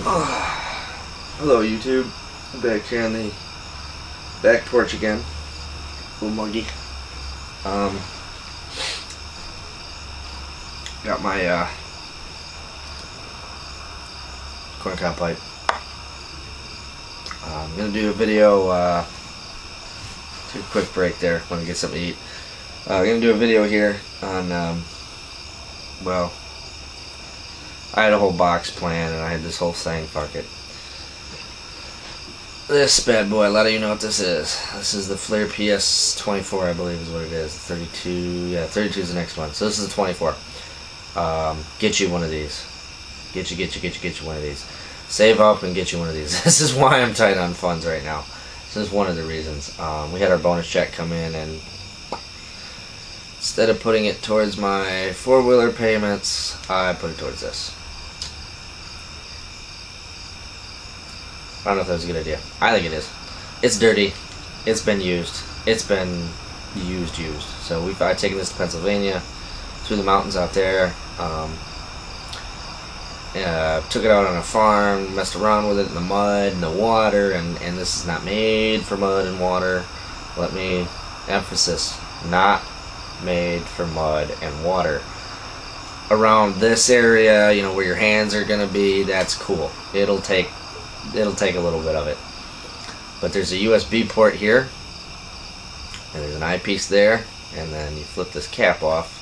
Hello YouTube, I'm back here on the back porch again, a little muggy. Got my corncob pipe. I'm gonna do a video, take a quick break there, want to get something to eat. I'm gonna do a video here on, well, I had a whole box planned and I had this whole thing, fuck it. This bad boy, a lot of you know what this is. This is the FLIR PS24, I believe is what it is. 32, yeah, 32 is the next one. So this is the 24. Get you one of these. Get you one of these. Save up and get you one of these. This is why I'm tight on funds right now. This is one of the reasons. We had our bonus check come in, and instead of putting it towards my four-wheeler payments, I put it towards this. I don't know if that was a good idea. I think it is. It's dirty. It's been used. It's been used. So I've taken this to Pennsylvania, through the mountains out there. Took it out on a farm, messed around with it in the mud and the water, and this is not made for mud and water. Let me emphasis, not made for mud and water. Around this area, you know, where your hands are gonna be, that's cool. It'll take a little bit of it. But there's a USB port here, and there's an eyepiece there, and then you flip this cap off,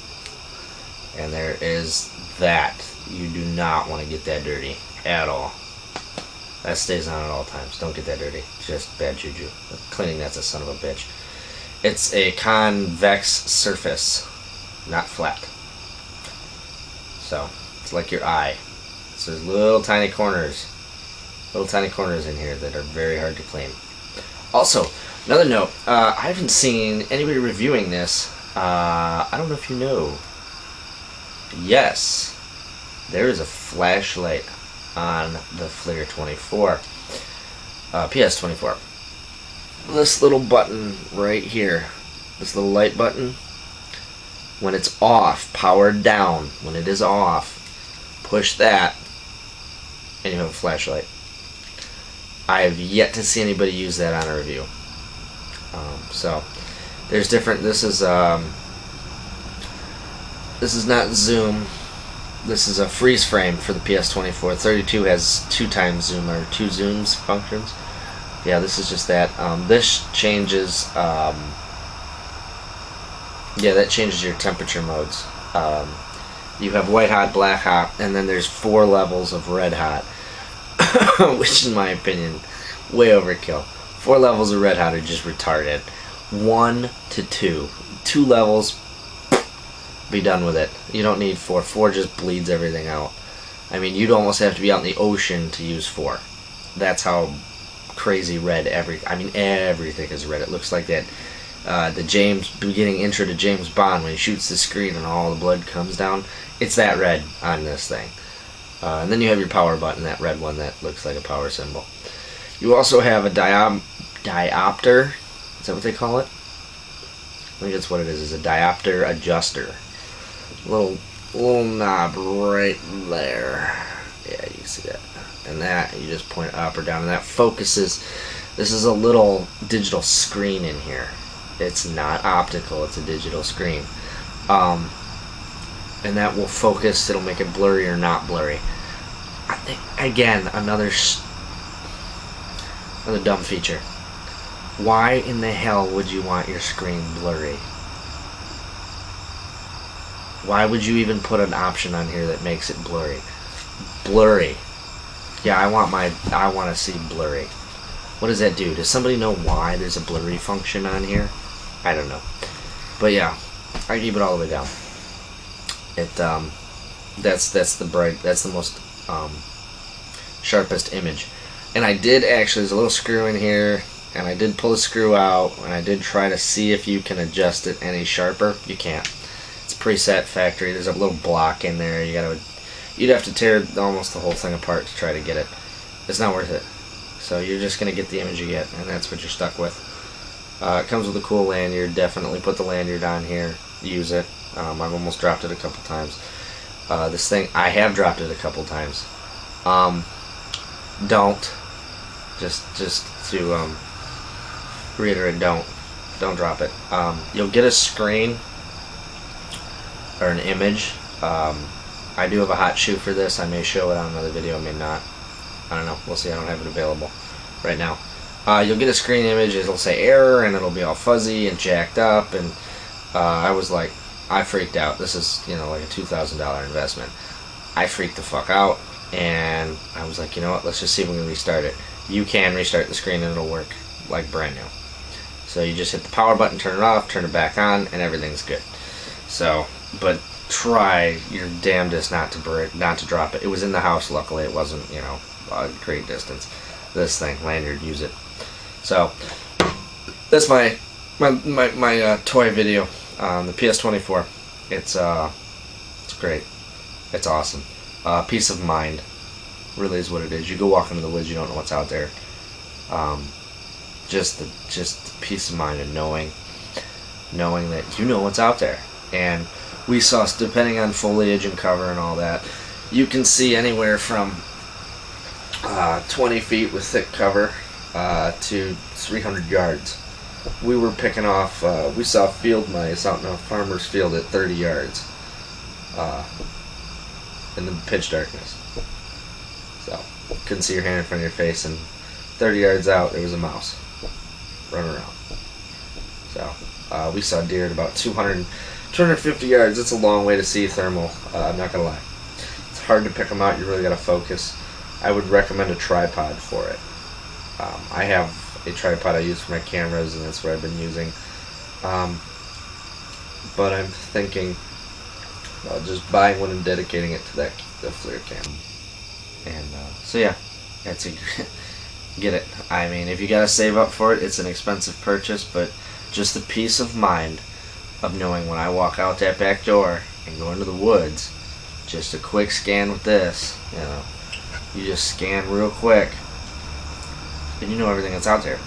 and there is that. You do not want to get that dirty at all. That stays on at all times. Don't get that dirty. Just bad juju. Cleaning that's a son of a bitch. It's a convex surface, not flat. So it's like your eye. So there's little tiny corners in here that are very hard to clean. Also, another note, I haven't seen anybody reviewing this. I don't know if you know. Yes, there is a flashlight on the FLIR 24, PS24. This little button right here, this little light button, when it's off, powered down, when it is off, push that, and you have a flashlight. I have yet to see anybody use that on a review. So there's different. This is not zoom. This is a freeze frame for the PS24. 32 has 2x zoom, or 2 zooms functions. Yeah, this is just that. This changes. Yeah, that changes your temperature modes. You have white hot, black hot, and then there's 4 levels of red hot. Which, in my opinion, way overkill. 4 levels of red hot are just retarded. 1 to 2. 2 levels, be done with it. You don't need 4. 4 just bleeds everything out. I mean, you'd almost have to be out in the ocean to use 4. That's how crazy red everything is red. It looks like that the beginning intro to James Bond when he shoots the screen and all the blood comes down. It's that red on this thing. And then you have your power button, that red one that looks like a power symbol. You also have a diopter. Is that what they call it? I think that's what it is a diopter adjuster. Little knob right there. Yeah, you can see that. And that, you just point it up or down, and that focuses. This is a little digital screen in here. It's not optical, it's a digital screen. And that will focus, it'll make it blurry or not blurry. I think, again, another dumb feature. Why in the hell would you want your screen blurry? Why would you even put an option on here that makes it blurry? Blurry. Yeah, I want to see blurry. What does that do? Does somebody know why there's a blurry function on here? I don't know. But yeah, I keep it all the way down. That's the most sharpest image. And I did actually, there's a little screw in here, and I did pull the screw out, and I did try to see if you can adjust it any sharper. You can't. It's preset factory. There's a little block in there. You'd have to tear almost the whole thing apart to try to get it. It's not worth it. So you're just gonna get the image you get, and that's what you're stuck with. It comes with a cool lanyard. Definitely put the lanyard on here. Use it. I've almost dropped it a couple times. This thing, I have dropped it a couple times. don't. Just to reiterate, don't drop it. You'll get a screen or an image. I do have a hot shoe for this. I may show it on another video, I may not. I don't know. We'll see. I don't have it available right now. You'll get a screen image. It'll say error, and it'll be all fuzzy and jacked up. And I was like, I freaked out. This is, you know, like a $2,000 investment. I freaked the fuck out, and I was like, you know what? Let's just see if we can restart it. You can restart the screen, and it'll work like brand new. So you just hit the power button, turn it off, turn it back on, and everything's good. So, but try your damnedest not to drop it. It was in the house, luckily. It wasn't, you know, a great distance. This thing, lanyard, use it. So that's my toy video on the PS24. It's great. It's awesome. Peace of mind really is what it is. You go walk into the woods, you don't know what's out there. Just the peace of mind and knowing that you know what's out there. And we saw, depending on foliage and cover and all that, you can see anywhere from 20 feet with thick cover to 300 yards. We were picking off, we saw field mice out in a farmer's field at 30 yards in the pitch darkness. So, couldn't see your hand in front of your face, and 30 yards out, there was a mouse running around. So, we saw deer at about 250 yards. It's a long way to see thermal, I'm not gonna lie. It's hard to pick them out, you really gotta focus. I would recommend a tripod for it. I have a tripod I use for my cameras, and that's what I've been using. But I'm thinking about just buying one and dedicating it to the FLIR cam. And so yeah, that's get it. I mean, if you gotta save up for it, it's an expensive purchase, but just the peace of mind of knowing when I walk out that back door and go into the woods, just a quick scan with this, you know, you just scan real quick, and you know everything that's out there.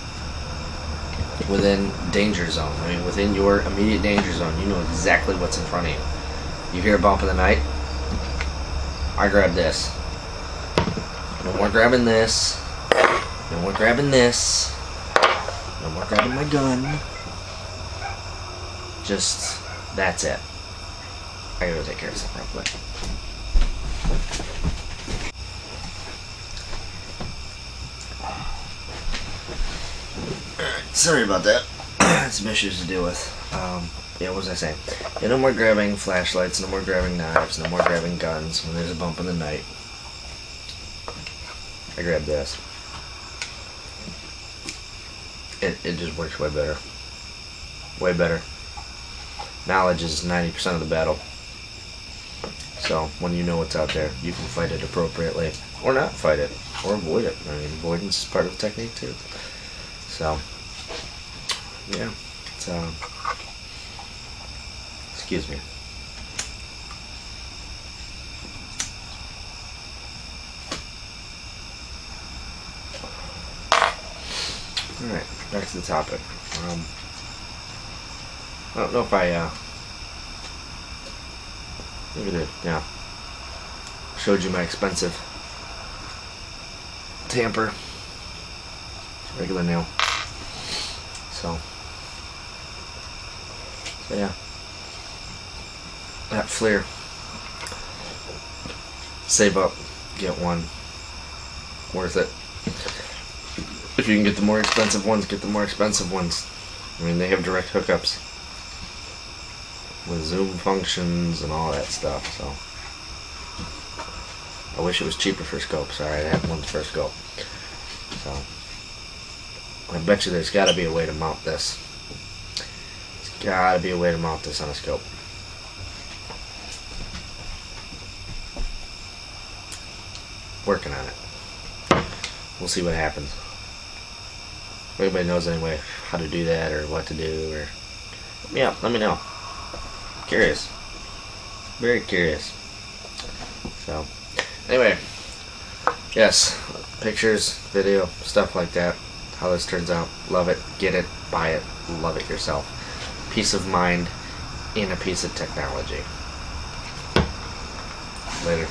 Within danger zone, I mean, within your immediate danger zone, you know exactly what's in front of you. You hear a bump in the night, I grab this. No more grabbing this. No more grabbing this. No more grabbing my gun. Just, that's it. I gotta go take care of something real quick. Sorry about that. Some issues to deal with. Yeah, what was I saying? Yeah, no more grabbing flashlights, no more grabbing knives, no more grabbing guns when there's a bump in the night. I grabbed this. It just works way better. Way better. Knowledge is 90% of the battle. So, when you know what's out there, you can fight it appropriately. Or not fight it. Or avoid it. I mean, avoidance is part of the technique too. So, yeah. It's, excuse me. Alright, back to the topic. I don't know if maybe I did, yeah. Showed you my expensive tamper. Regular nail. So yeah. That FLIR. Save up. Get one. Worth it. If you can get the more expensive ones, get the more expensive ones. I mean, they have direct hookups with zoom functions and all that stuff, so. I wish it was cheaper for scope. Sorry, I have one for scope. So, I bet you there's got to be a way to mount this. There's got to be a way to mount this on a scope. Working on it. We'll see what happens. If anybody knows anyway how to do that or what to do, or yeah, let me know. Curious. Very curious. So, anyway, yes, pictures, video, stuff like that. How this turns out. Love it. Get it. Buy it. Love it yourself. Peace of mind in a piece of technology. Later.